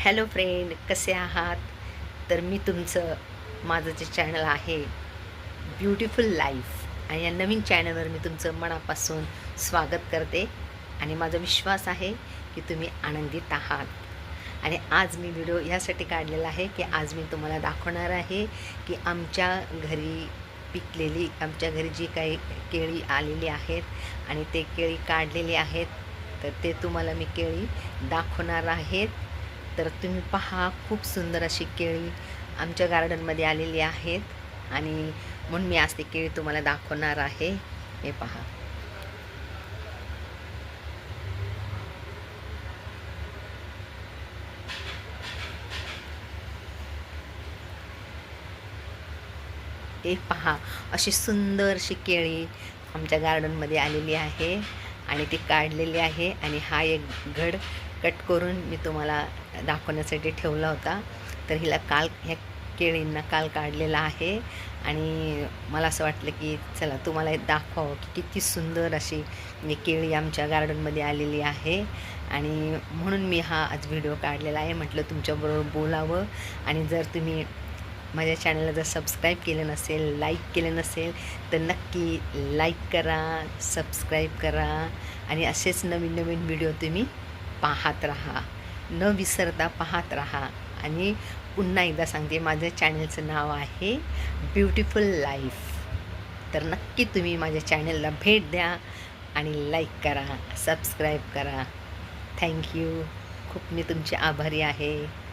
Hello friend, कसे आहात? तर मी तुमचं माझं जे चॅनल आहे ब्युटिफुल लाईफ आणि या नवीन चॅनलवर मी तुमचं मनापासून स्वागत करते आणि माझा विश्वास आहे की तुम्ही आनंदित आहात. आणि आज मी व्हिडिओ ह्यासाठी काढलेला आहे की आज मी तुम्हाला दाखवणार आहे की आमच्या घरी जी काही केळी आलेली आहेत आणि ते केळी काढलेली आहेत, तर ते तुम्हाला मी केळी दाखवणार आहेत. तर तुम्ही पहा, खूप सुंदर अशी केळी आमच्या गार्डनमध्ये आलेली आहेत आणि म्हणून मी आज ती केळी तुम्हाला दाखवणार आहे. हे पहा, हे पहा, अशी सुंदरशी केळी आमच्या गार्डनमध्ये आलेली आहे आणि ती काढलेली आहे. आणि हा एक घड कट करून मी तुम्हाला दाखवण्यासाठी ठेवला होता. तर ह्या केळींना काल काढलेला आहे आणि मला असं वाटलं की चला तुम्हाला हे दाखवावं की किती सुंदर अशी केळी आमच्या गार्डनमध्ये आलेली आहे. आणि म्हणून मी हा आज व्हिडिओ काढलेला आहे. म्हटलं तुमच्याबरोबर बोलावं. आणि जर तुम्ही माझ्या चॅनलला जर सबस्क्राईब केलं नसेल, लाईक केलं नसेल, तर नक्की लाईक करा, सबस्क्राईब करा आणि असेच नवीन नवीन व्हिडिओ तुम्ही पाहत राहा, न विसरता पाहत राहा. आणि पुन्हा एकदा सांगते, माझ्या चॅनलचं नाव आहे ब्युटिफुल लाईफ. तर नक्की तुम्ही माझ्या चॅनलला भेट द्या आणि लाईक करा, सबस्क्राईब करा. थँक्यू. खूप मी तुमची आभारी आहे.